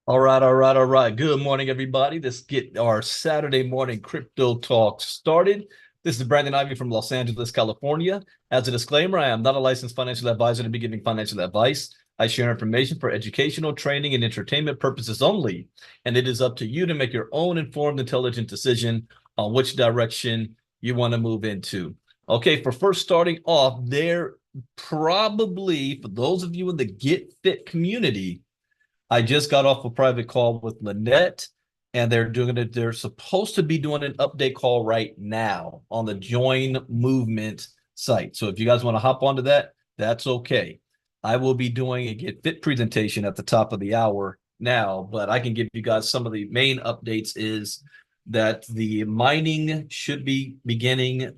All right, all right, all right. Good morning, everybody. Let's get our Saturday morning crypto talk started. This is Brandon Ivey from Los Angeles, California. As a disclaimer, I am not a licensed financial advisor to be giving financial advice. I share information for educational, training, and entertainment purposes only, and it is up to you to make your own informed, intelligent decision on which direction you want to move into. Okay, for first starting off, there probably, for those of you in the Get Fit community, I just got off a private call with Lynette, and they're doing it. They're supposed to be doing an update call right now on the Join Movement site. So if you guys want to hop onto that, that's okay. I will be doing a Get Fit presentation at the top of the hour now, but I can give you guys some of the main updates is that the mining should be beginning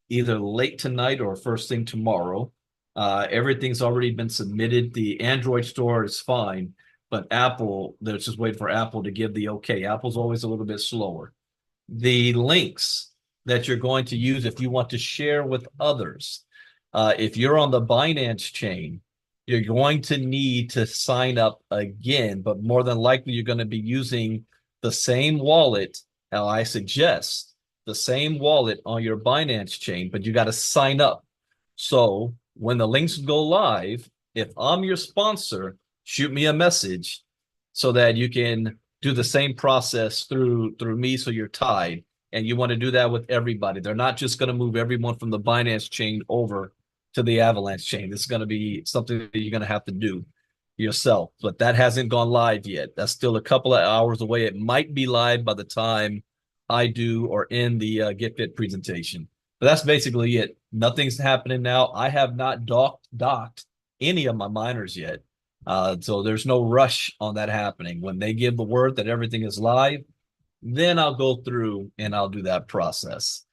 either late tonight or first thing tomorrow. Everything's already been submitted. The Android store is fine, but Apple, they're just waiting for Apple to give the okay. Apple's always a little bit slower. The links that you're going to use if you want to share with others, if you're on the Binance chain, you're going to need to sign up again, but more than likely you're going to be using the same wallet. Now, I suggest the same wallet on your Binance chain, but you got to sign up. So when the links go live, if I'm your sponsor, shoot me a message so that you can do the same process through me so you're tied. And you want to do that with everybody. They're not just going to move everyone from the Binance chain over to the Avalanche chain. This is going to be something that you're going to have to do yourself. But that hasn't gone live yet. That's still a couple of hours away. It might be live by the time I do or in the Get Fit presentation. But that's basically it. Nothing's happening now. I have not docked any of my miners yet. So there's no rush on that happening. When they give the word that everything is live, then I'll go through and I'll do that process.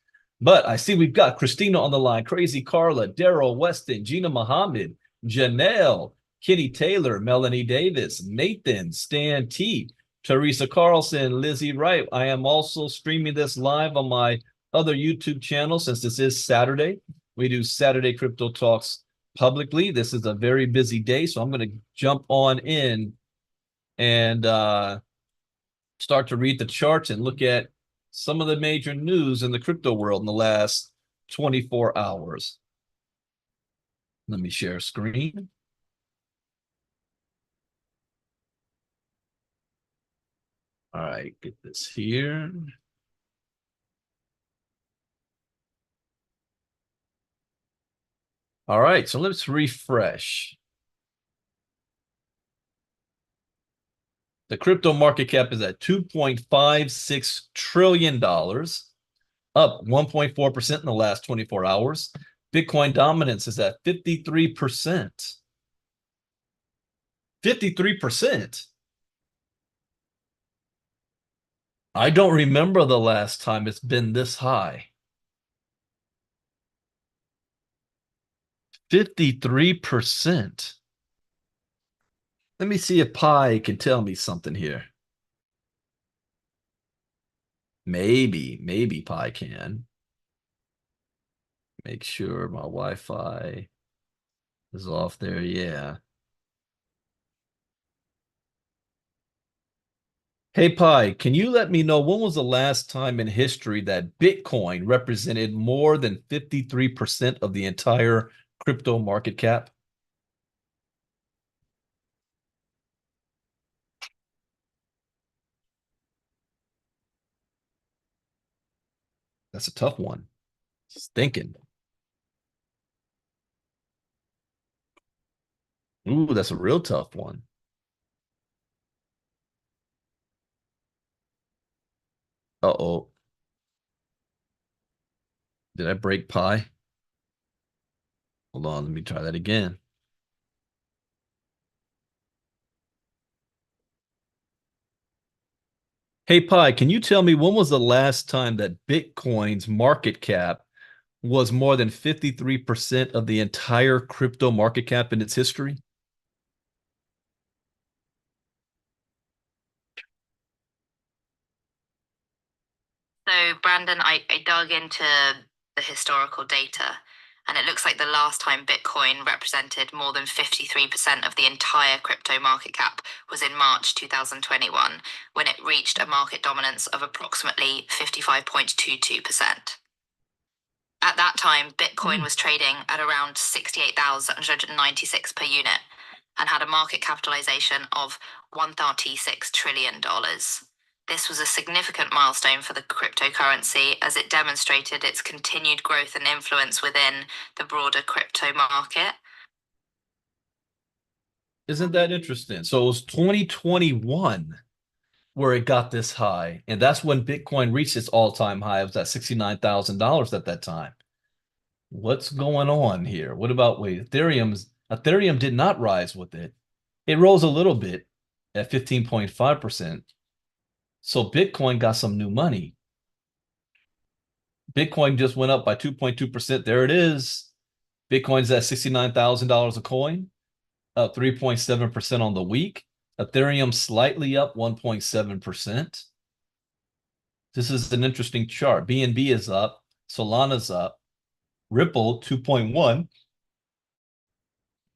But I see we've got Christina on the line, Crazy Carla, Daryl Weston, Gina Muhammad, Janelle, Kitty Taylor, Melanie Davis, Nathan, Stan T, Teresa Carlson, Lizzie Wright. I am also streaming this live on my other YouTube channel since this is Saturday. We do Saturday Crypto Talks publicly. This is a very busy day, so I'm going to jump on in and start to read the charts and look at some of the major news in the crypto world in the last 24 hours. Let me share screen. All right, get this here. All right, so let's refresh. The crypto market cap is at $2.56 trillion, up 1.4% in the last 24 hours. Bitcoin dominance is at 53%. 53%. I don't remember the last time it's been this high. 53%. Let me see if Pi can tell me something here. Maybe Pi can. Make sure my Wi-Fi is off there. Yeah. Hey, Pi, can you let me know when was the last time in history that Bitcoin represented more than 53% of the entire crypto market cap? That's a tough one. Just thinking. Ooh, that's a real tough one. Uh-oh. Did I break Pi? Hold on, let me try that again. Hey, Pi, can you tell me when was the last time that Bitcoin's market cap was more than 53% of the entire crypto market cap in its history? So, Brandon, I dug into the historical data, And it looks like the last time Bitcoin represented more than 53% of the entire crypto market cap was in March 2021, when it reached a market dominance of approximately 55.22%. At that time, Bitcoin was trading at around 68,196 per unit and had a market capitalization of $136 trillion. This was a significant milestone for the cryptocurrency as it demonstrated its continued growth and influence within the broader crypto market. Isn't that interesting? So it was 2021 where it got this high, and that's when Bitcoin reached its all-time high. It was at $69,000 at that time. What's going on here? What about wait, Ethereum did not rise with it. It rose a little bit at 15.5%. So Bitcoin got some new money. Bitcoin just went up by 2.2%. There it is. Bitcoin's at $69,000 a coin, up 3.7% on the week. Ethereum slightly up 1.7%. This is an interesting chart. BNB is up, Solana's up, Ripple 2.1,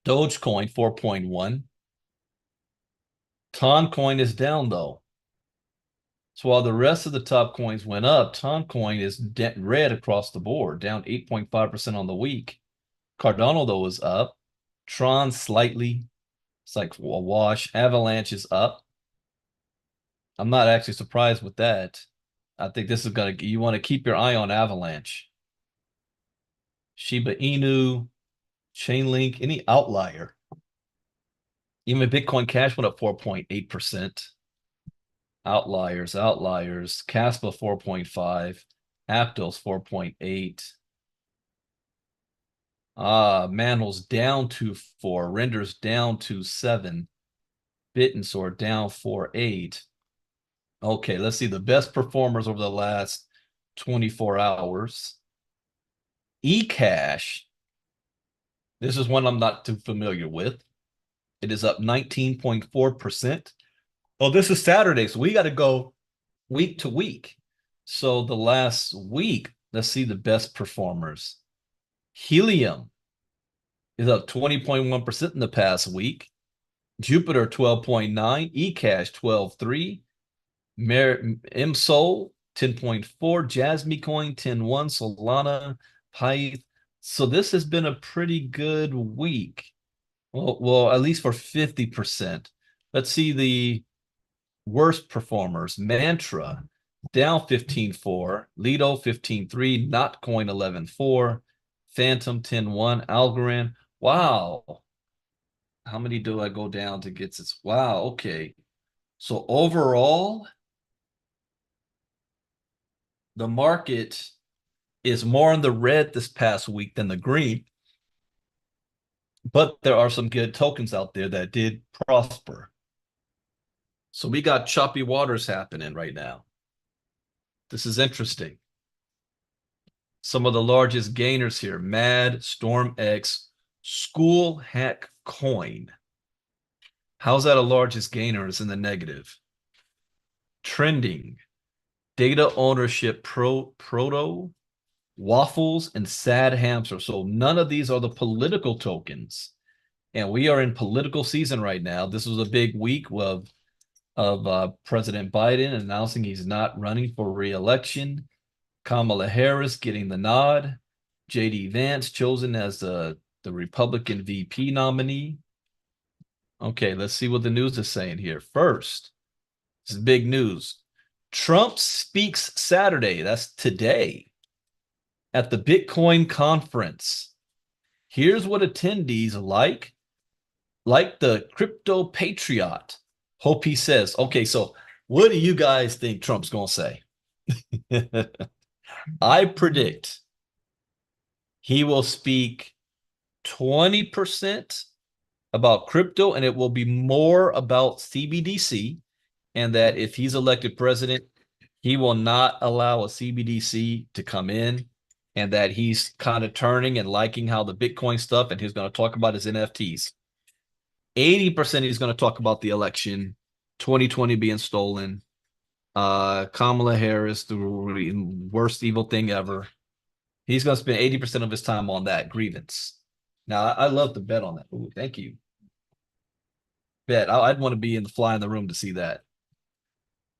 Dogecoin 4.1. Toncoin is down though. So while the rest of the top coins went up, Toncoin is red across the board, down 8.5% on the week. Cardano though is up. Tron slightly. It's like a wash. Avalanche is up. I'm not actually surprised with that. I think this is you want to keep your eye on Avalanche. Shiba Inu, Chainlink, any outlier. Even Bitcoin Cash went up 4.8%. Outliers. Caspa 4.5. Aptos 4.8. Mandel's down to 4. Render's down to 7. Bitensor down 4.8. Okay, let's see the best performers over the last 24 hours. eCash. This is one I'm not too familiar with. It is up 19.4%. Oh, this is Saturday, so we got to go week to week. So the last week, let's see the best performers. Helium is up 20.1% in the past week. Jupiter 12.9, eCash 12.3, MSOL 10.4, Jasmy Coin 10.1, Solana, Pyth. So this has been a pretty good week. Well, at least for 50%. Let's see the worst performers. Mantra down 15.4, Lido 15.3, Notcoin 11.4, Phantom 10.1, Algorand. Wow. How many do I go down to get this? Wow, okay. So overall, the market is more in the red this past week than the green, but there are some good tokens out there that did prosper. So we got choppy waters happening right now. This is interesting. Some of the largest gainers here: MAD, StormX, School Hack Coin. How's that a largest gainer? It's in the negative. Trending, Data Ownership Proto, Waffles, and Sad Hamster. So none of these are the political tokens. And we are in political season right now. This was a big week of President Biden announcing he's not running for re-election. Kamala Harris getting the nod. J.D. Vance chosen as the Republican VP nominee. Okay, let's see what the news is saying here. First, this is big news. Trump speaks Saturday, that's today, at the Bitcoin conference. Here's what attendees like the crypto patriot. Hope he says. Okay, so what do you guys think Trump's going to say? I predict he will speak 20% about crypto, and it will be more about CBDC, and that if he's elected president, he will not allow a CBDC to come in, and that he's kind of turning and liking how the Bitcoin stuff, and he's going to talk about his NFTs. 80% he's going to talk about the election, 2020 being stolen, Kamala Harris, the worst evil thing ever. He's going to spend 80% of his time on that grievance. Now, I love to bet on that. Ooh, thank you. Bet. I'd want to be in the fly in the room to see that.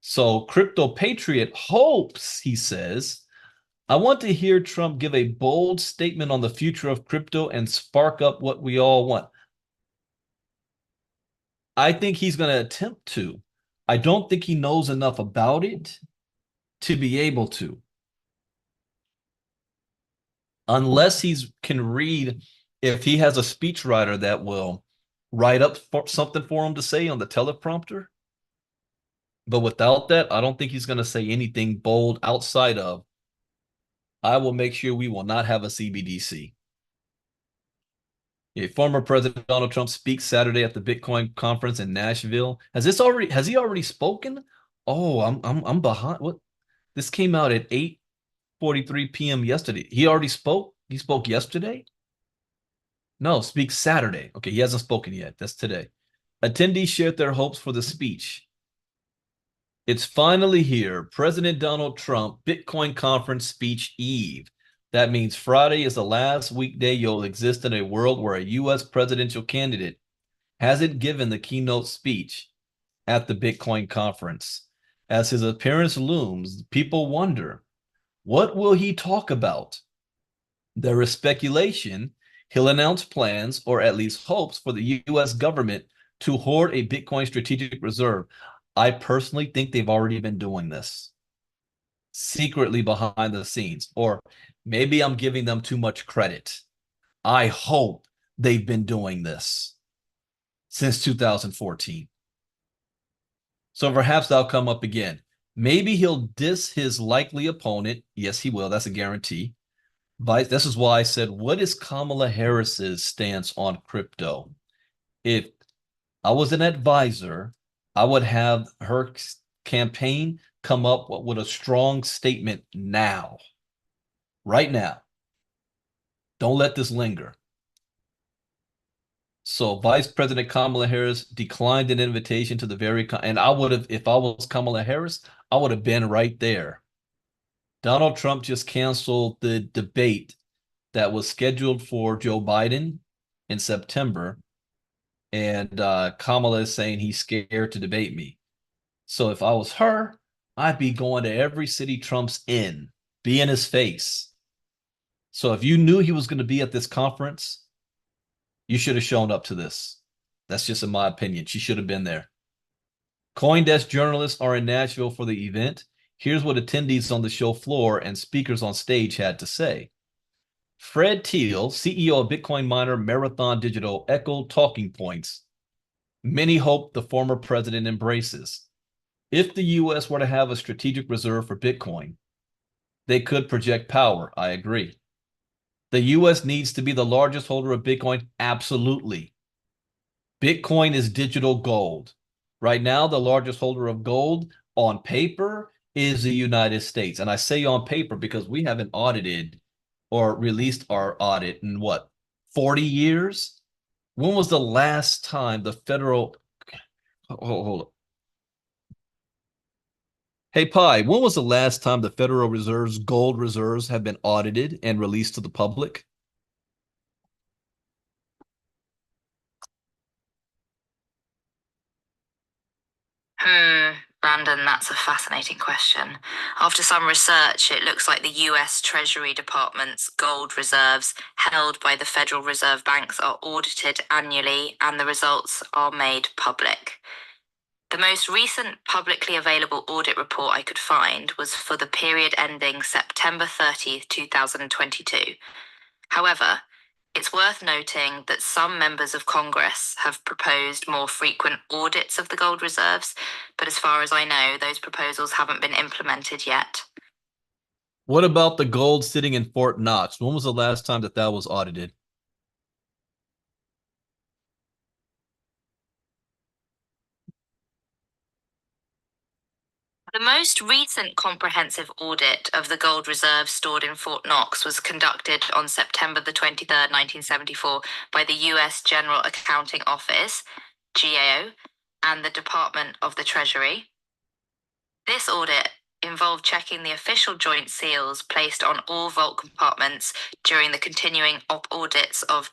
So, Crypto Patriot hopes, he says, I want to hear Trump give a bold statement on the future of crypto and spark up what we all want. I think he's going to attempt to. I don't think he knows enough about it to be able to. Unless he can read, if he has a speechwriter that will write up something for him to say on the teleprompter. But without that, I don't think he's going to say anything bold outside of, I will make sure we will not have a CBDC. Former President Donald Trump speaks Saturday at the Bitcoin conference in Nashville. Has he already spoken? Oh, I'm behind. What? This came out at 8:43 p.m. yesterday. He already spoke? He spoke yesterday? No, speaks Saturday. Okay, he hasn't spoken yet. That's today. Attendees shared their hopes for the speech. It's finally here. President Donald Trump, Bitcoin conference speech eve. That means Friday is the last weekday you'll exist in a world where a U.S. presidential candidate hasn't given the keynote speech at the Bitcoin conference. As his appearance looms, people wonder, what will he talk about? There is speculation he'll announce plans, or at least hopes, for the U.S. government to hoard a Bitcoin strategic reserve. I personally think they've already been doing this secretly behind the scenes, or maybe I'm giving them too much credit. I hope they've been doing this since 2014. So perhaps that'll come up again. Maybe he'll diss his likely opponent. Yes, he will. That's a guarantee. This is why I said, what is Kamala Harris's stance on crypto? If I was an advisor, I would have her campaign come up with a strong statement now, right now. Don't let this linger. So Vice President Kamala Harris declined an invitation to the and I would have, if I was Kamala Harris, I would have been right there. Donald Trump just canceled the debate that was scheduled for Joe Biden in September. And Kamala is saying he's scared to debate me. So if I was her, I'd be going to every city Trump's in, be in his face. So if you knew he was going to be at this conference, you should have shown up to this. That's just in my opinion. She should have been there. CoinDesk journalists are in Nashville for the event. Here's what attendees on the show floor and speakers on stage had to say. Fred Thiel, CEO of Bitcoin miner Marathon Digital, echoed talking points many hope the former president embraces. If the U.S. were to have a strategic reserve for Bitcoin, they could project power. I agree. The U.S. needs to be the largest holder of Bitcoin. Absolutely. Bitcoin is digital gold. Right now, the largest holder of gold on paper is the United States. And I say on paper because we haven't audited or released our audit in what, 40 years? When was the last time the federal, hold up. Hey, Pi, when was the last time the Federal Reserve's gold reserves have been audited and released to the public? Brandon, that's a fascinating question. After some research, it looks like the US Treasury Department's gold reserves held by the Federal Reserve banks are audited annually and the results are made public. The most recent publicly available audit report I could find was for the period ending September 30th, 2022. However, it's worth noting that some members of Congress have proposed more frequent audits of the gold reserves, but as far as I know, those proposals haven't been implemented yet. What about the gold sitting in Fort Knox? When was the last time that was audited? The most recent comprehensive audit of the gold reserves stored in Fort Knox was conducted on September the 23rd, 1974 by the U.S. General Accounting Office, GAO, and the Department of the Treasury. This audit involved checking the official joint seals placed on all vault compartments during the continuing audits of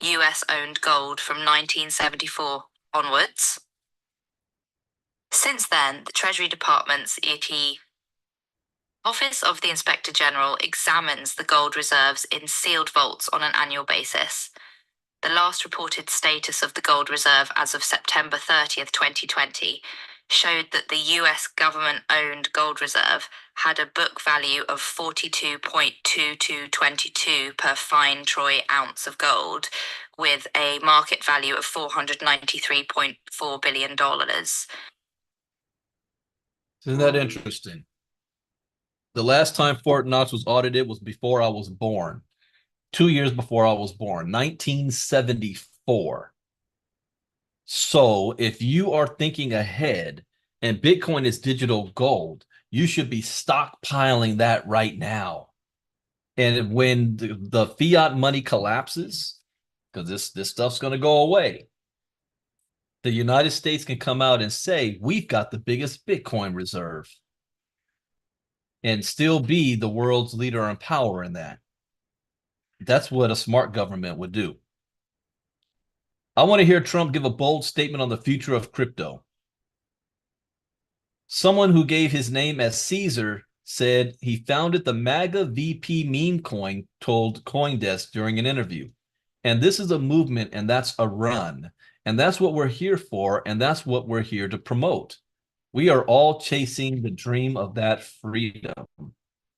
US-owned gold from 1974 onwards. Since then, the Treasury Department's Office of the Inspector General examines the gold reserves in sealed vaults on an annual basis. The last reported status of the gold reserve as of September 30th, 2020, showed that the US government-owned gold reserve had a book value of 42.2222 per fine troy ounce of gold, with a market value of $493.4 billion. Isn't that interesting? The last time Fort Knox was audited was before I was born. 2 years before I was born, 1974. So if you are thinking ahead and Bitcoin is digital gold, you should be stockpiling that right now. And when the fiat money collapses, because this stuff's going to go away, the United States can come out and say, we've got the biggest Bitcoin reserve and still be the world's leader in power in that. That's what a smart government would do. I want to hear Trump give a bold statement on the future of crypto. Someone who gave his name as Caesar said he founded the MAGA VP meme coin, told CoinDesk during an interview. And this is a movement, and that's a run. And that's what we're here for, and that's what we're here to promote. We are all chasing the dream of that freedom.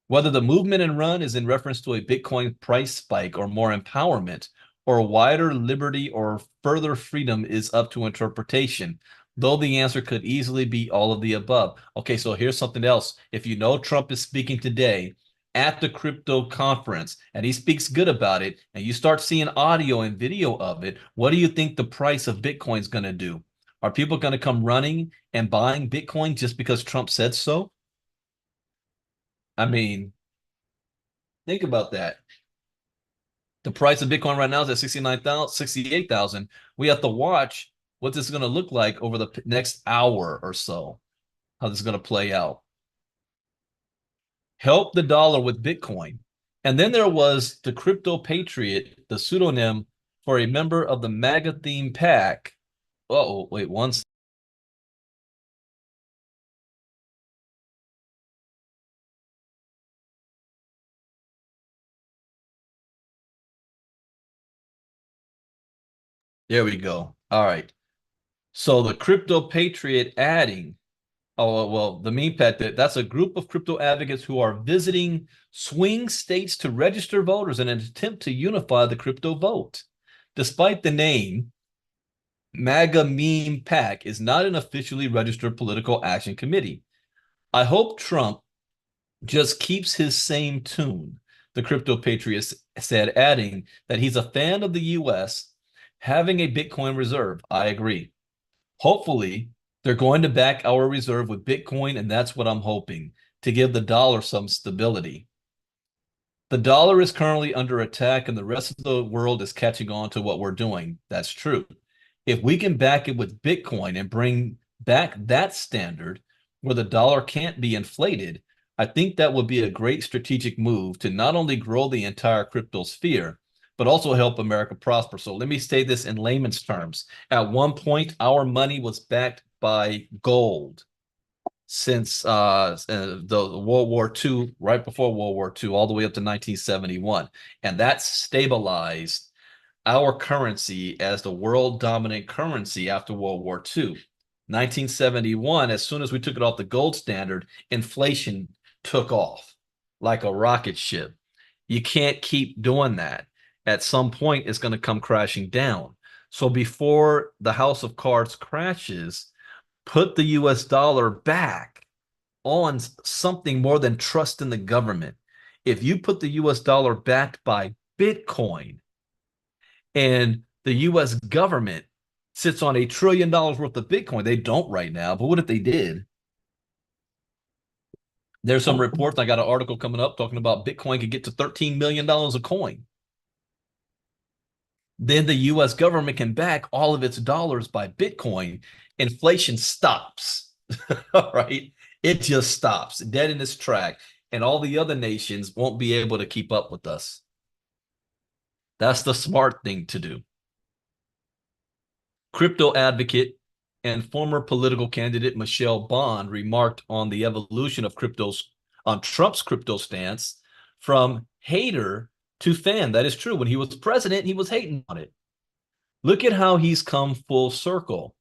Whether the movement and run is in reference to a Bitcoin price spike or more empowerment, or wider liberty or further freedom is up to interpretation, though the answer could easily be all of the above. Okay, so here's something else. If you know Trump is speaking today at the crypto conference and he speaks good about it, and you start seeing audio and video of it, what do you think the price of Bitcoin is going to do? Are people going to come running and buying Bitcoin just because Trump said so? I mean, think about that. The price of Bitcoin right now is at 69,000, 68,000. We have to watch what this is going to look like over the next hour or so, how this is going to play out. Help the dollar with Bitcoin. And then there was the Crypto Patriot, the pseudonym for a member of the MAGA theme pack. Oh, wait, one second. There we go. All right. So the Crypto Patriot adding, oh, well, the meme pack, that's a group of crypto advocates who are visiting swing states to register voters in an attempt to unify the crypto vote. Despite the name, MAGA Meme PAC is not an officially registered political action committee. I hope Trump just keeps his same tune, the Crypto Patriot said, adding that he's a fan of the U.S. having a Bitcoin reserve. I agree. Hopefully, they're going to back our reserve with Bitcoin, and that's what I'm hoping, to give the dollar some stability. The dollar is currently under attack, and the rest of the world is catching on to what we're doing. That's true. If we can back it with Bitcoin and bring back that standard where the dollar can't be inflated, I think that would be a great strategic move to not only grow the entire crypto sphere, but also help America prosper. So let me say this in layman's terms. At one point, our money was backed by gold since the World War II, right before World War II, all the way up to 1971. And that stabilized our currency as the world dominant currency after World War II. 1971, as soon as we took it off the gold standard, inflation took off like a rocket ship. You can't keep doing that. At some point, it's going to come crashing down. So before the house of cards crashes, put the US dollar back on something more than trust in the government. If you put the US dollar backed by Bitcoin and the US government sits on $1 trillion worth of Bitcoin, they don't right now, but what if they did? There's some reports. I got an article coming up talking about Bitcoin could get to $13 million a coin. Then the US government can back all of its dollars by Bitcoin. Inflation stops. All right. It just stops dead in its track, and all the other nations won't be able to keep up with us. That's the smart thing to do. Crypto advocate and former political candidate Michelle Bond remarked on the evolution of Trump's crypto stance from hater to fan. That is true. When he was president, he was hating on it. Look at how he's come full circle.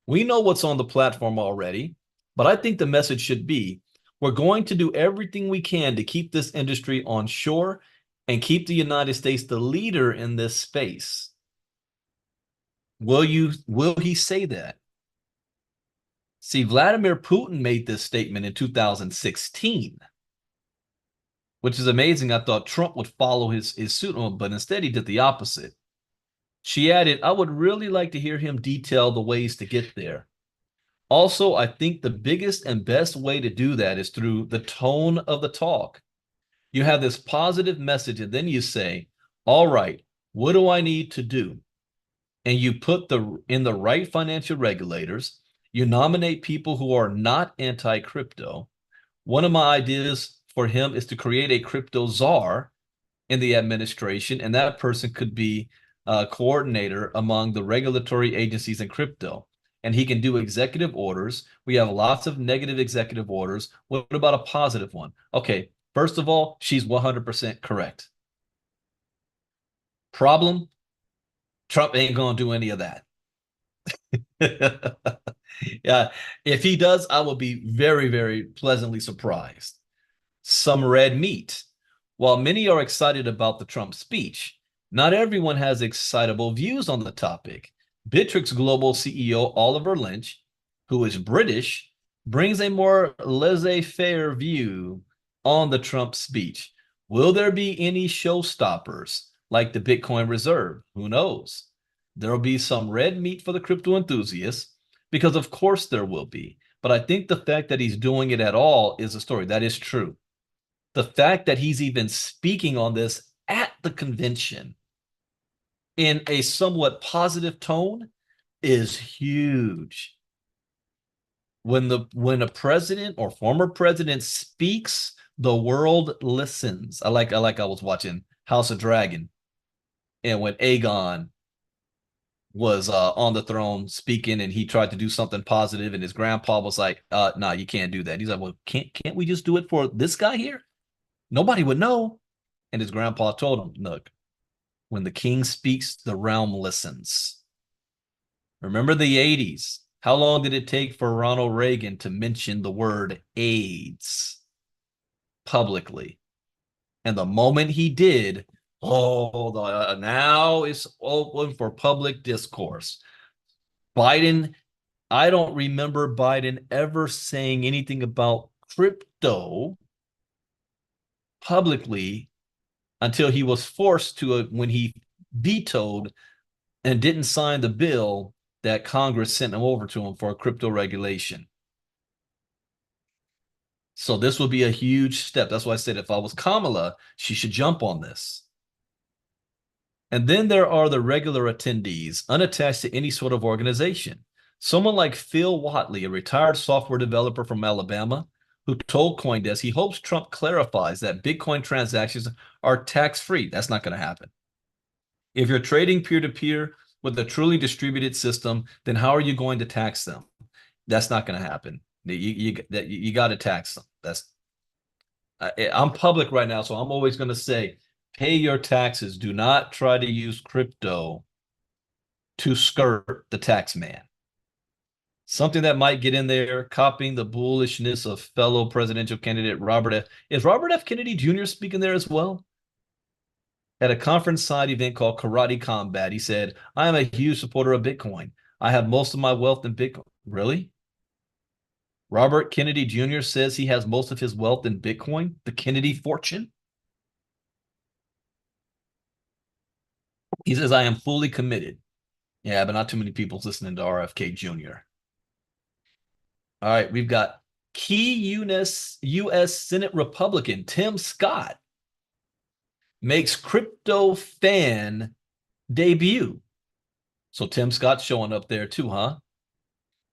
We know what's on the platform already, but I think the message should be we're going to do everything we can to keep this industry on shore and keep the United States the leader in this space. Will he say that? See, Vladimir Putin made this statement in 2016, which is amazing. I thought Trump would follow his suit on, but instead he did the opposite. She added, I would really like to hear him detail the ways to get there. Also, I think the biggest and best way to do that is through the tone of the talk. You have this positive message, and then you say, all right, what do I need to do? And you put in the right financial regulators. You nominate people who are not anti-crypto. One of my ideas for him is to create a crypto czar in the administration, and that person could be a coordinator among the regulatory agencies in crypto. And he can do executive orders. We have lots of negative executive orders. What about a positive one? Okay, first of all, she's 100% correct. Problem, Trump ain't going to do any of that. Yeah, if he does, I will be very, very pleasantly surprised. Some red meat. While many are excited about the Trump speech, not everyone has excitable views on the topic. Bittrex Global CEO Oliver Lynch, who is British, brings a more laissez-faire view on the Trump speech. Will there be any showstoppers like the Bitcoin Reserve? Who knows? There will be some red meat for the crypto enthusiasts, because of course there will be. But I think the fact that he's doing it at all is a story. That is true. The fact that he's even speaking on this at the convention in a somewhat positive tone is huge. When a president or former president speaks, the world listens. I was watching House of Dragon, and when Aegon was on the throne speaking, and he tried to do something positive, and his grandpa was like, "No, you can't do that." He's like, "Well, can't we just do it for this guy here? Nobody would know." And his grandpa told him, "Look, when the king speaks, the realm listens." Remember the 80s. How long did it take for Ronald Reagan to mention the word AIDS publicly? And the moment he did, now it's open for public discourse. Biden, I don't remember Biden ever saying anything about crypto publicly until he was forced to when he vetoed and didn't sign the bill that Congress sent him over to him for a crypto regulation. So this would be a huge step. That's why I said if I was Kamala, she should jump on this. And then there are the regular attendees, unattached to any sort of organization. Someone like Phil Whatley, a retired software developer from Alabama, who told CoinDesk he hopes Trump clarifies that Bitcoin transactions are tax-free. That's not going to happen. If you're trading peer-to-peer with a truly distributed system, then how are you going to tax them? That's not going to happen. You got to tax them. I'm public right now, so I'm always going to say, pay your taxes. Do not try to use crypto to skirt the tax man. Something that might get in there, copying the bullishness of fellow presidential candidate Robert F. Is Robert F. Kennedy Jr. speaking there as well? At a conference side event called Karate Combat, he said, I am a huge supporter of Bitcoin. I have most of my wealth in Bitcoin. Really? Robert Kennedy Jr. says he has most of his wealth in Bitcoin, the Kennedy fortune. He says, I am fully committed. Yeah, but not too many people listening to RFK Jr. All right, we've got key U.S. Senate Republican Tim Scott makes crypto fan debut. So Tim Scott's showing up there too, huh?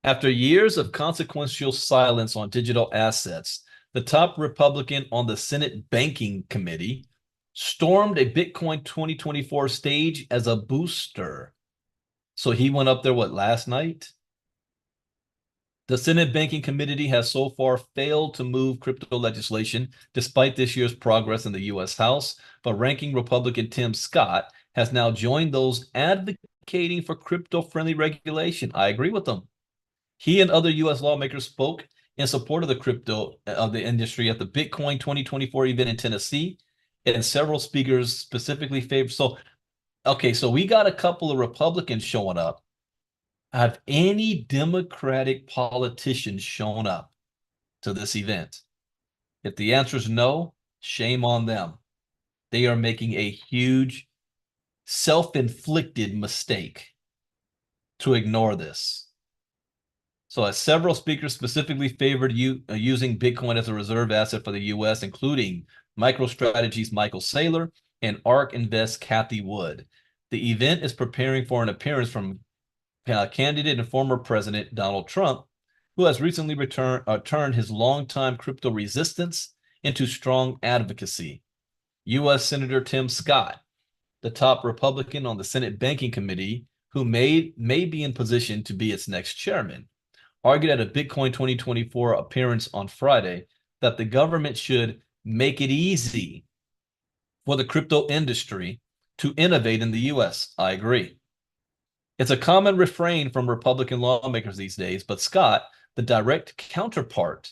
After years of consequential silence on digital assets, the top Republican on the Senate Banking Committee stormed a Bitcoin 2024 stage as a booster. So he went up there, what, last night? The Senate Banking Committee has so far failed to move crypto legislation despite this year's progress in the U.S. House, but ranking Republican Tim Scott has now joined those advocating for crypto-friendly regulation. I agree with them. He and other U.S. lawmakers spoke in support of the crypto of the industry at the Bitcoin 2024 event in Tennessee, and several speakers specifically favored. So, okay, so we got a couple of Republicans showing up. Have any Democratic politicians shown up to this event? If the answer is no, shame on them. They are making a huge self-inflicted mistake to ignore this. So, as several speakers specifically favored using Bitcoin as a reserve asset for the U.S., including MicroStrategy's Michael Saylor and ARK Invest Kathy Wood. The event is preparing for an appearance from candidate and former President Donald Trump, who has recently turned his longtime crypto resistance into strong advocacy. U.S. Senator Tim Scott, the top Republican on the Senate Banking Committee, who may be in position to be its next chairman, argued at a Bitcoin 2024 appearance on Friday that the government should make it easy for the crypto industry to innovate in the U.S. I agree. It's a common refrain from Republican lawmakers these days, but Scott, the direct counterpart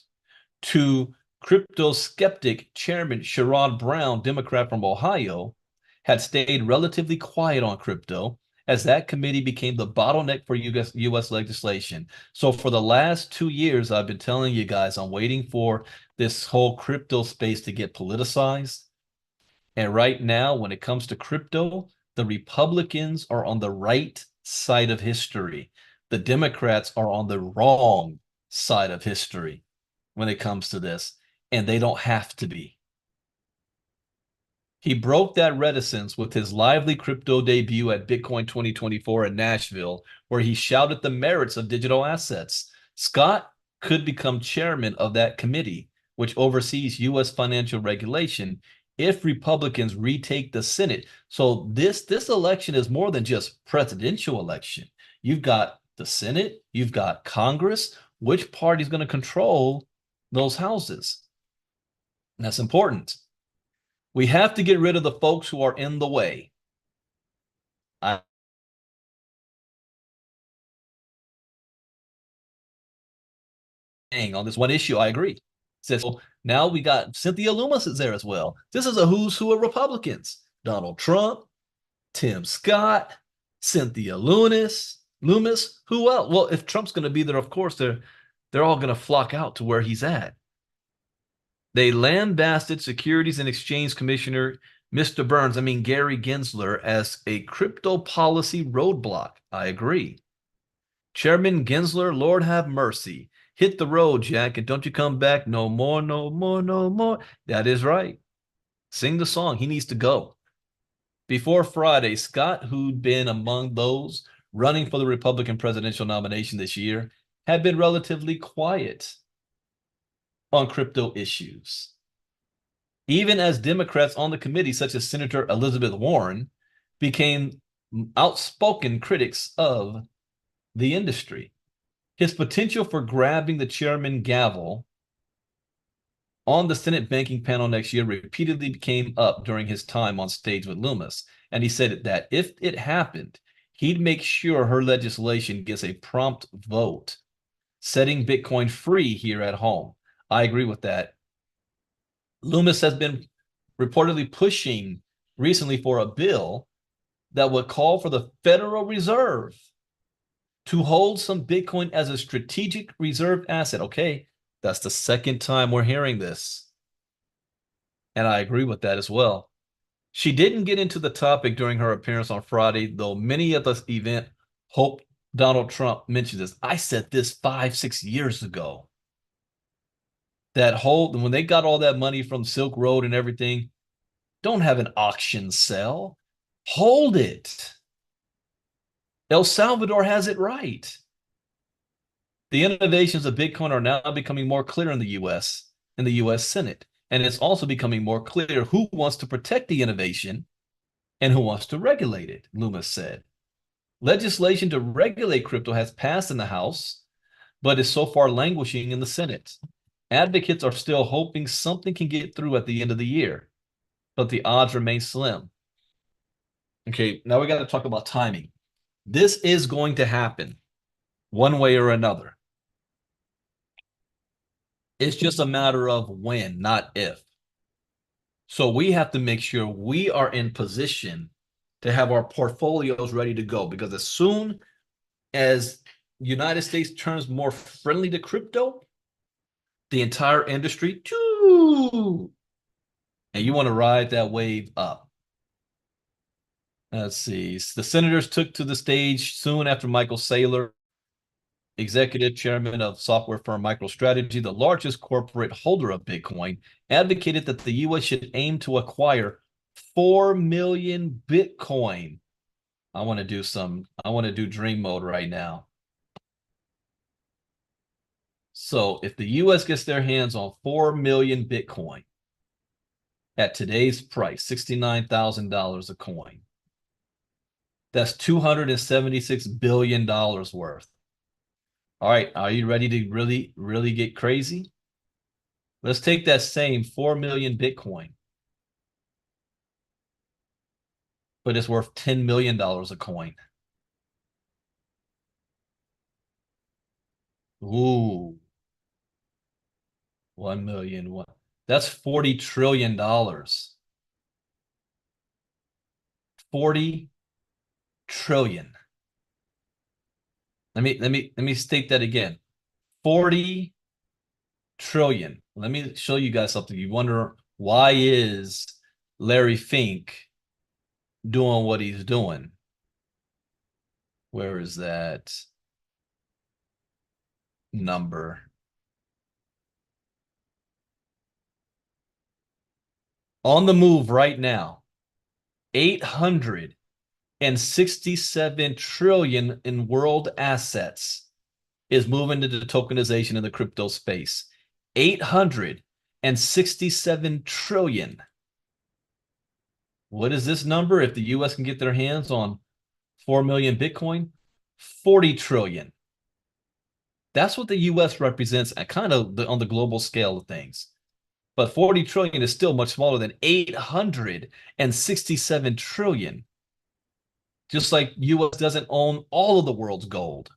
to crypto skeptic Chairman Sherrod Brown, Democrat from Ohio, had stayed relatively quiet on crypto as that committee became the bottleneck for U.S. legislation. So for the last 2 years, I've been telling you guys, I'm waiting for this whole crypto space to get politicized. And right now, when it comes to crypto, the Republicans are on the right side of history. The Democrats are on the wrong side of history when it comes to this, and they don't have to be. He broke that reticence with his lively crypto debut at Bitcoin 2024 in Nashville, where he shouted the merits of digital assets. Scott could become chairman of that committee, which oversees U.S. financial regulation, if Republicans retake the Senate. So this election is more than just presidential election. You've got the Senate, you've got Congress. Which party is going to control those houses? And that's important. We have to get rid of the folks who are in the way. On this one issue, I agree. Says, so now we got Cynthia Loomis is there as well. This is a who's who of Republicans. Donald Trump, Tim Scott, Cynthia Loomis. Who else? Well, if Trump's going to be there, of course, they're all going to flock out to where he's at. They lambasted Securities and Exchange Commissioner Mr. Gary Gensler, as a crypto policy roadblock. I agree. Chairman Gensler, Lord have mercy. Hit the road, Jack, and don't you come back no more, no more, no more. That is right. Sing the song. He needs to go. Before Friday, Scott, who'd been among those running for the Republican presidential nomination this year, had been relatively quiet on crypto issues. Even as Democrats on the committee, such as Senator Elizabeth Warren, became outspoken critics of the industry. His potential for grabbing the chairman gavel on the Senate banking panel next year repeatedly came up during his time on stage with Loomis. And he said that if it happened, he'd make sure her legislation gets a prompt vote, setting Bitcoin free here at home. I agree with that. Loomis has been reportedly pushing recently for a bill that would call for the Federal Reserve to hold some Bitcoin as a strategic reserve asset. Okay, that's the second time we're hearing this. And I agree with that as well. She didn't get into the topic during her appearance on Friday, though many at the event hoped Donald Trump mentioned this. I said this 5-6 years ago. That whole, when they got all that money from Silk Road and everything, don't have an auction sell. Hold it. El Salvador has it right. The innovations of Bitcoin are now becoming more clear in the US Senate. And it's also becoming more clear who wants to protect the innovation and who wants to regulate it, Loomis said. Legislation to regulate crypto has passed in the House, but is so far languishing in the Senate. Advocates are still hoping something can get through at the end of the year, but the odds remain slim. Okay, now we got to talk about timing. This is going to happen one way or another. It's just a matter of when, not if. So we have to make sure we are in position to have our portfolios ready to go, because as soon as United States turns more friendly to crypto, the entire industry, and you want to ride that wave up. Let's see. The senators took to the stage soon after Michael Saylor, executive chairman of software firm MicroStrategy, the largest corporate holder of Bitcoin, advocated that the U.S. should aim to acquire 4 million Bitcoin. I want to do dream mode right now. So if the U.S. gets their hands on 4 million Bitcoin at today's price, $69,000 a coin, that's $276 billion worth. All right, are you ready to really, really get crazy? Let's take that same 4 million Bitcoin, but it's worth $10 million a coin. Ooh, 1 million. That's $40 trillion. 40 trillion. Let me state that again. 40 trillion. Let me show you guys something. You wonder, why is Larry Fink doing what he's doing? Where is that number? On the move right now, 867 trillion in world assets is moving to the tokenization in the crypto space. 867 trillion. What is this number if the US can get their hands on 4 million Bitcoin? 40 trillion. That's what the US represents kind of on the global scale of things. But 40 trillion is still much smaller than 867 trillion. Just like US doesn't own all of the world's gold.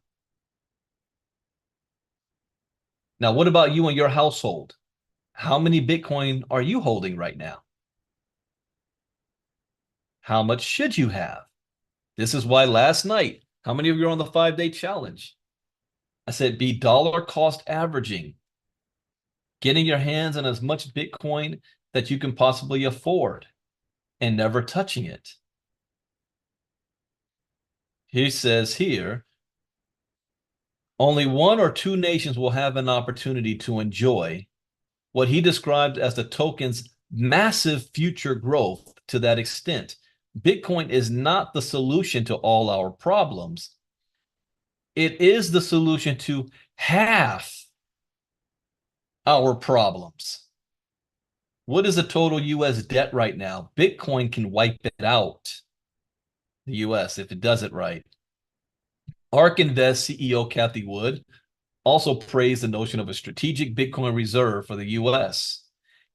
Now, what about you and your household? How many Bitcoin are you holding right now? How much should you have? This is why last night, how many of you are on the 5-day challenge? I said be dollar cost averaging, getting your hands on as much Bitcoin that you can possibly afford and never touching it. He says here, only 1 or 2 nations will have an opportunity to enjoy what he described as the token's massive future growth to that extent. Bitcoin is not the solution to all our problems. It is the solution to half our problems. What is the total US debt right now? Bitcoin can wipe it out, the US, if it does it right. ARK Invest CEO Kathy Wood also praised the notion of a strategic Bitcoin reserve for the US.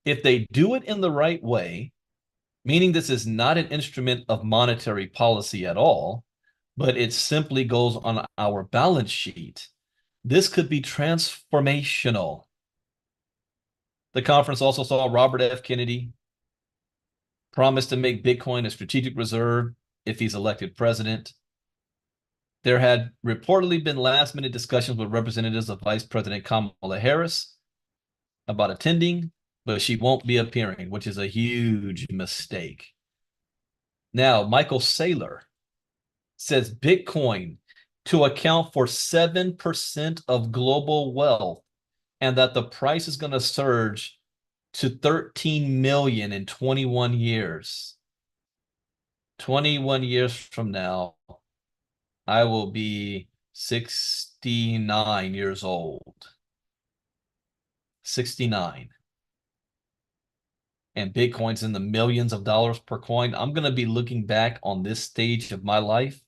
If they do it in the right way, meaning this is not an instrument of monetary policy at all, but it simply goes on our balance sheet, this could be transformational. The conference also saw Robert F. Kennedy promise to make Bitcoin a strategic reserve if he's elected president. There had reportedly been last-minute discussions with representatives of Vice President Kamala Harris about attending, but she won't be appearing, which is a huge mistake. Now, Michael Saylor says Bitcoin to account for 7% of global wealth, and that the price is going to surge to 13 million in 21 years. 21 years from now, I will be 69 years old. 69. And Bitcoin's in the millions of dollars per coin. I'm going to be looking back on this stage of my life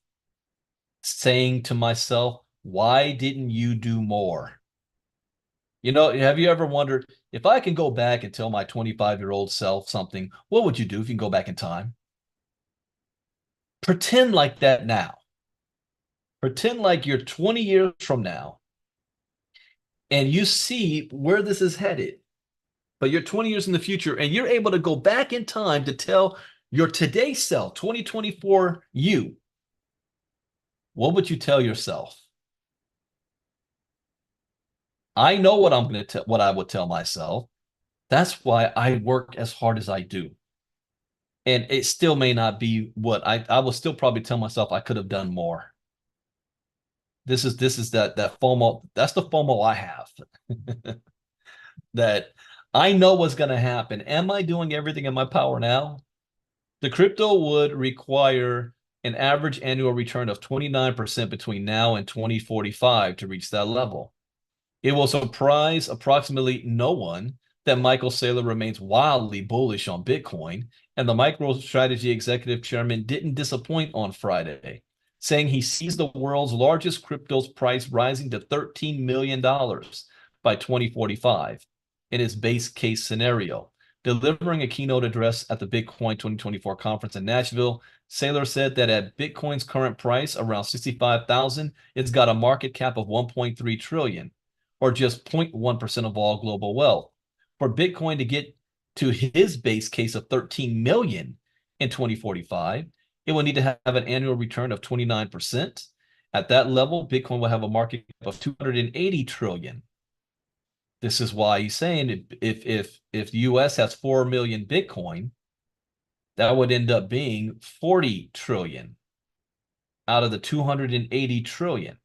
saying to myself, why didn't you do more? You know, have you ever wondered, if I can go back and tell my 25-year-old self something, what would you do if you can go back in time? Pretend like that now. Pretend like you're 20 years from now and you see where this is headed, but you're 20 years in the future and you're able to go back in time to tell your today self, 2024 you, what would you tell yourself? I know what I'm going to tell, what I would tell myself. That's why I work as hard as I do. And it still may not be what I will still probably tell myself I could have done more. This is that FOMO. That's the FOMO I have. That I know what's going to happen. Am I doing everything in my power now? The crypto would require an average annual return of 29% between now and 2045 to reach that level. It will surprise approximately no one that Michael Saylor remains wildly bullish on Bitcoin, and the MicroStrategy executive chairman didn't disappoint on Friday, saying he sees the world's largest crypto's price rising to $13 million by 2045 in his base case scenario. Delivering a keynote address at the Bitcoin 2024 conference in Nashville, Saylor said that at Bitcoin's current price, around 65,000, it's got a market cap of 1.3 trillion, or just 0.1% of all global wealth. For Bitcoin to get to his base case of 13 million in 2045, it will need to have an annual return of 29%. At that level, Bitcoin will have a market cap of 280 trillion. This is why he's saying if the US has 4 million Bitcoin, that would end up being 40 trillion out of the 280 trillion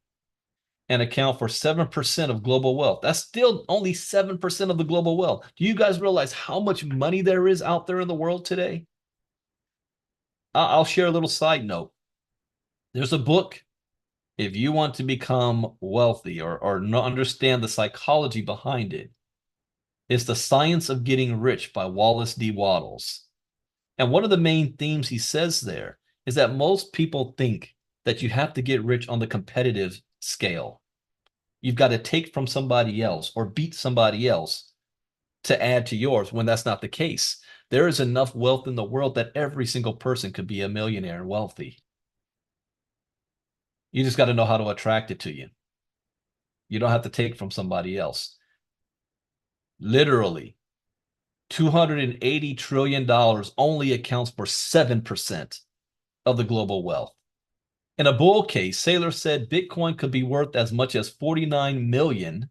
and account for 7% of global wealth. That's still only 7% of the global wealth. Do you guys realize how much money there is out there in the world today? I'll share a little side note. There's a book, if you want to become wealthy or understand the psychology behind it, it's The Science of Getting Rich by Wallace D. Wattles. And one of the main themes he says there is that most people think that you have to get rich on the competitive scale. You've got to take from somebody else or beat somebody else to add to yours, when that's not the case. There is enough wealth in the world that every single person could be a millionaire and wealthy. You just got to know how to attract it to you. You don't have to take from somebody else. Literally, $280 trillion only accounts for 7% of the global wealth. In a bull case, Saylor said Bitcoin could be worth as much as 49 million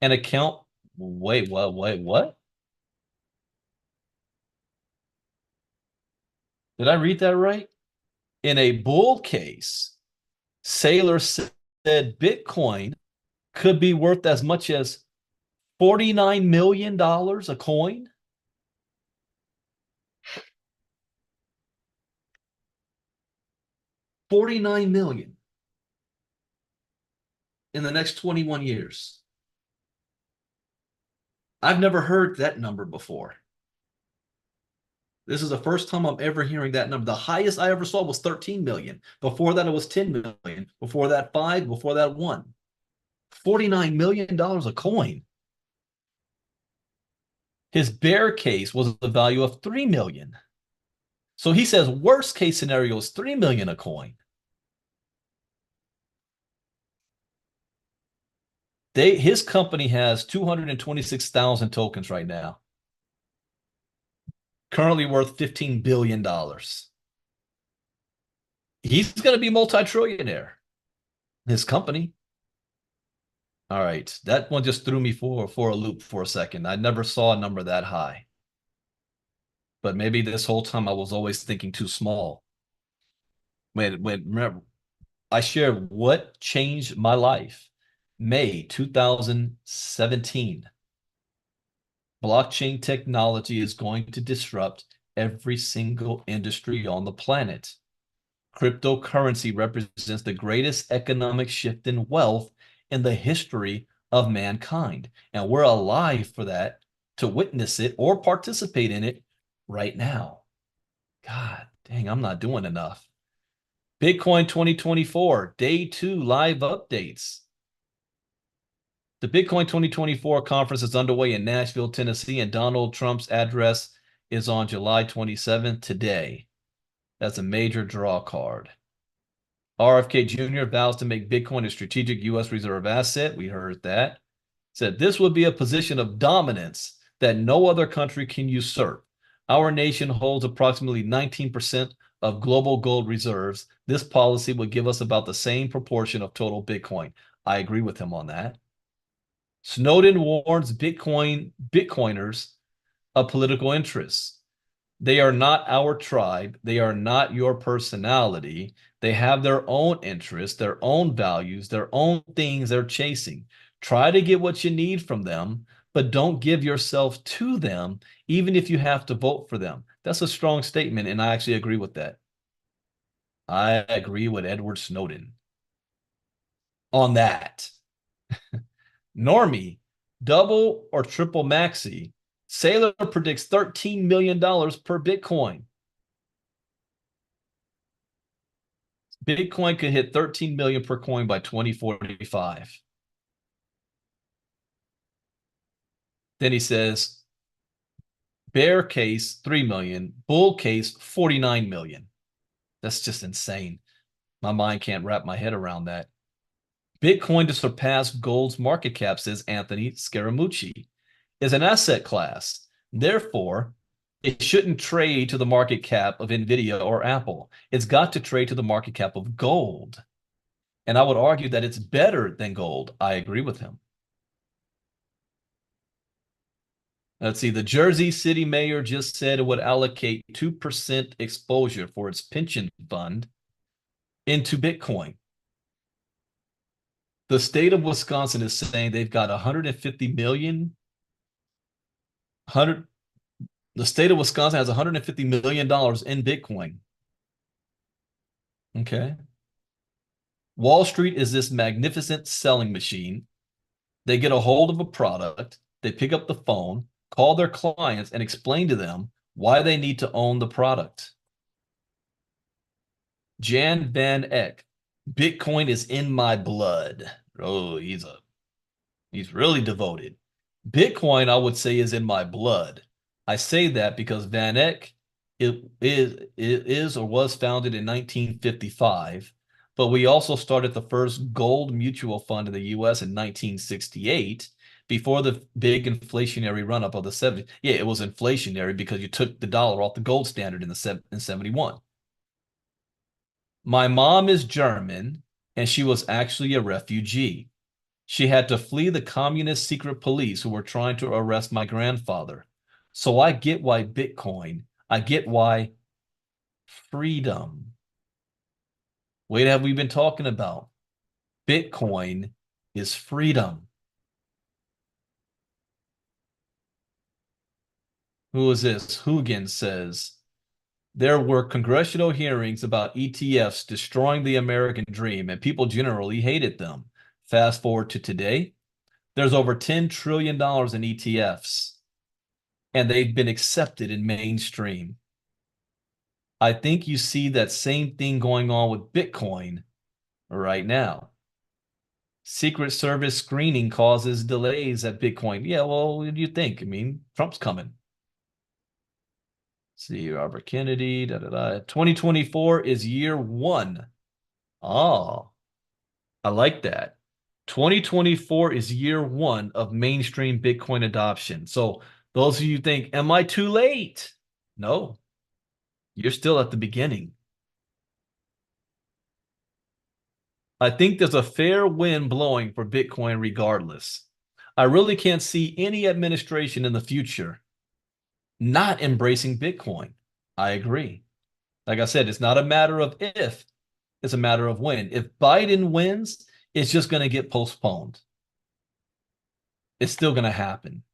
and account. Wait, what? Did I read that right? In a bull case, Saylor said Bitcoin could be worth as much as $49 million a coin. $49 million in the next 21 years. I've never heard that number before. This is the first time I'm ever hearing that number. The highest I ever saw was 13 million. Before that, it was 10 million. Before that, 5. Before that, 1. $49 million a coin. His bear case was the value of 3 million. So he says worst case scenario is 3 million a coin. His company has 226,000 tokens right now, currently worth $15 billion. He's going to be multi-trillionaire, his company. All right, that one just threw me for a loop for a second. I never saw a number that high. But maybe this whole time I was always thinking too small. Remember, I shared what changed my life. May 2017. Blockchain technology is going to disrupt every single industry on the planet. Cryptocurrency represents the greatest economic shift in wealth in the history of mankind. And we're alive for that, to witness it or participate in it right now. God dang, I'm not doing enough. Bitcoin 2024, day 2 live updates. The Bitcoin 2024 conference is underway in Nashville, Tennessee, and Donald Trump's address is on July 27th, today. That's a major draw card. RFK Jr. vows to make Bitcoin a strategic U.S. reserve asset. We heard that. Said this would be a position of dominance that no other country can usurp. Our nation holds approximately 19% of global gold reserves. This policy would give us about the same proportion of total Bitcoin. I agree with him on that. Snowden warns Bitcoiners of political interests. They are not our tribe. They are not your personality. They have their own interests, their own values, their own things they're chasing. Try to get what you need from them, but don't give yourself to them, even if you have to vote for them. That's a strong statement, and I actually agree with that. I agree with Edward Snowden on that. Normie, double or triple maxi. Sailor predicts $13 million per Bitcoin. Bitcoin could hit 13 million per coin by 2045. Then he says, bear case 3 million, bull case 49 million. That's just insane. My mind can't wrap my head around that. Bitcoin to surpass gold's market cap, says Anthony Scaramucci, is an asset class. Therefore, it shouldn't trade to the market cap of Nvidia or Apple. It's got to trade to the market cap of gold. And I would argue that it's better than gold. I agree with him. Let's see. The Jersey City mayor just said it would allocate 2% exposure for its pension fund into Bitcoin. The state of Wisconsin is saying they've got 150 million. The state of Wisconsin has $150 million in Bitcoin. Okay. Wall Street is this magnificent selling machine. They get a hold of a product, they pick up the phone, call their clients, and explain to them why they need to own the product. Jan Van Eck, Bitcoin is in my blood. Oh, he's really devoted. Bitcoin, I would say, is in my blood. I say that because Van Eck it is or was founded in 1955, but we also started the first gold mutual fund in the U.S. in 1968, before the big inflationary run-up of the 70s. Yeah, it was inflationary because you took the dollar off the gold standard in 71. My mom is German, and she was actually a refugee. She had to flee the communist secret police who were trying to arrest my grandfather. So I get why Bitcoin, I get why freedom. What have we been talking about? Bitcoin is freedom. Who is this? Hugin says, there were congressional hearings about ETFs destroying the American dream, and people generally hated them. Fast forward to today, there's over $10 trillion in ETFs, and they've been accepted in mainstream. I think you see that same thing going on with Bitcoin right now. Secret Service screening causes delays at Bitcoin. Yeah, well, what do you think? I mean, Trump's coming. See, Robert Kennedy, 2024 is year 1. Oh, I like that. 2024 is year 1 of mainstream Bitcoin adoption. So those of you think, am I too late? No, you're still at the beginning. I think there's a fair wind blowing for Bitcoin regardless. I really can't see any administration in the future not embracing Bitcoin. I agree. Like I said, it's not a matter of if, it's a matter of when. If Biden wins, it's just going to get postponed. It's still going to happen.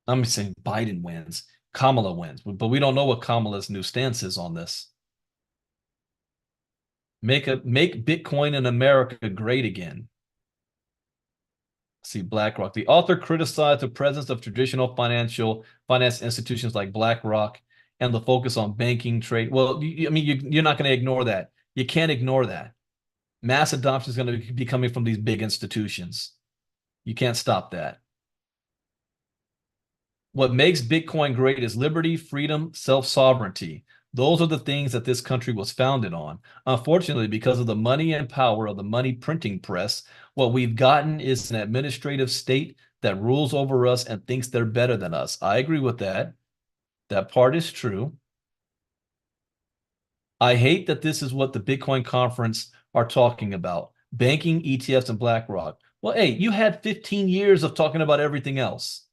I'm saying Biden wins, Kamala wins, but we don't know what Kamala's new stance is on this. Make Bitcoin in America great again. See, BlackRock. The author criticized the presence of traditional finance institutions like BlackRock and the focus on banking trade. Well, I mean, you're not going to ignore that. You can't ignore that. Mass adoption is going to be coming from these big institutions. You can't stop that. What makes Bitcoin great is liberty, freedom, self-sovereignty. Those are the things that this country was founded on. Unfortunately, because of the money and power of the money printing press, what we've gotten is an administrative state that rules over us and thinks they're better than us. I agree with that. That part is true. I hate that this is what the Bitcoin conference are talking about. Banking, ETFs, and BlackRock. Well, hey, you had 15 years of talking about everything else.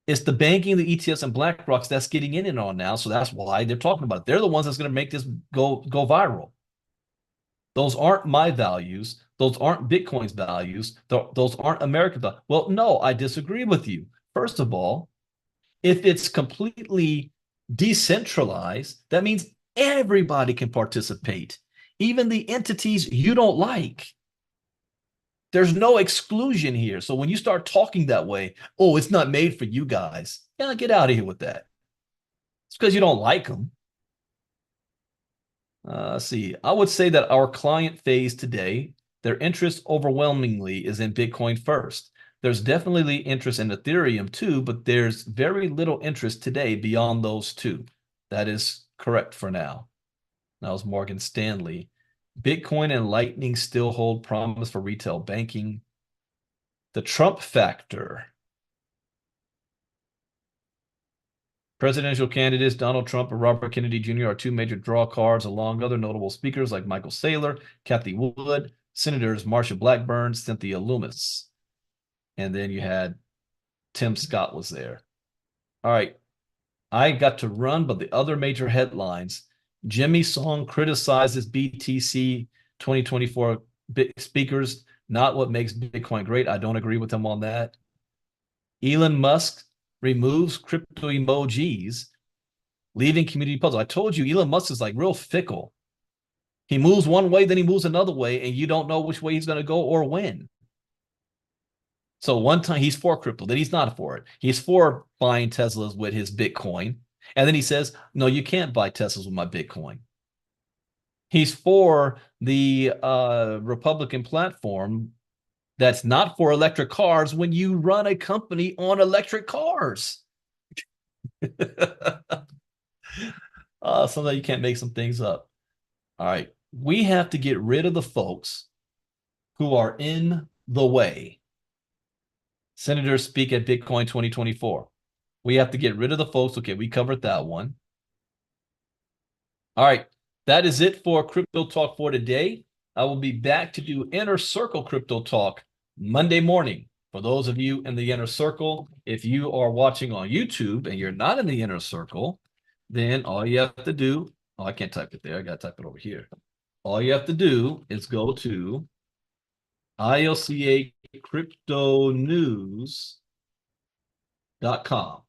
It's the banking, the ETFs, and BlackRocks that's getting in and on now. So that's why they're talking about it. They're the ones that's going to make this go viral. Those aren't my values. Those aren't Bitcoin's values. Those aren't American values. Well, no, I disagree with you. First of all, if it's completely decentralized, that means everybody can participate, even the entities you don't like. There's no exclusion here. So when you start talking that way, oh, it's not made for you guys. Yeah, get out of here with that. It's because you don't like them. Let's see. I would say that our client phase today, their interest overwhelmingly is in Bitcoin first. There's definitely interest in Ethereum too, but there's very little interest today beyond those two. That is correct for now. That was Morgan Stanley. Bitcoin and Lightning still hold promise for retail banking. The Trump factor. Presidential candidates Donald Trump and Robert Kennedy Jr. are two major draw cards, along other notable speakers like Michael Saylor, Kathy Wood, Senators Marsha Blackburn, Cynthia Lummis. And then you had Tim Scott was there. All right. I got to run, but the other major headlines. Jimmy Song criticizes BTC 2024 speakers, not what makes Bitcoin great. I don't agree with him on that. Elon Musk removes crypto emojis, leaving community puzzle. I told you, Elon Musk is like real fickle. He moves one way, then he moves another way, and you don't know which way he's going to go or when. So one time he's for crypto, then he's not for it. He's for buying Teslas with his Bitcoin. And then he says, no, you can't buy Teslas with my Bitcoin. He's for the Republican platform that's not for electric cars when you run a company on electric cars. Sometimes you can't make some things up. All right. We have to get rid of the folks who are in the way. Senators speak at Bitcoin 2024. We have to get rid of the folks. Okay, we covered that one. All right. That is it for Crypto Talk for today. I will be back to do Inner Circle Crypto Talk Monday morning. For those of you in the Inner Circle, if you are watching on YouTube and you're not in the Inner Circle, then all you have to do, oh, I can't type it there. I got to type it over here. All you have to do is go to ilcacryptonews.com.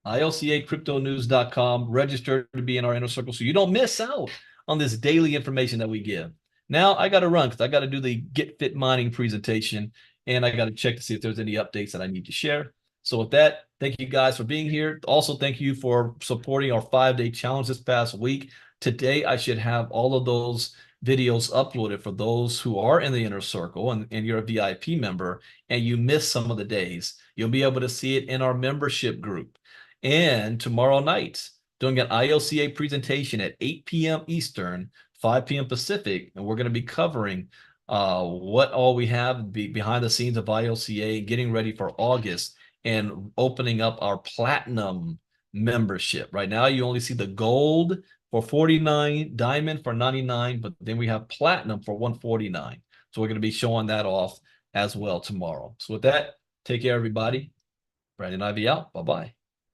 ilcacryptonews.com. Register to be in our Inner Circle so you don't miss out on this daily information that we give. Now I got to run because I got to do the Get Fit Mining presentation, and I got to check to see if there's any updates that I need to share. So with that, thank you guys for being here. Also, thank you for supporting our 5-day challenge this past week. Today, I should have all of those videos uploaded for those who are in the Inner Circle and you're a VIP member and you miss some of the days. You'll be able to see it in our membership group. And tomorrow night, doing an ILCA presentation at 8 p.m. Eastern, 5 p.m. Pacific, and we're going to be covering what all we have behind the scenes of ILCA, getting ready for August, and opening up our platinum membership. Right now, you only see the gold for 49, diamond for 99, but then we have platinum for 149. So we're going to be showing that off as well tomorrow. So with that, take care, everybody. Brandon Ivey out. Bye-bye.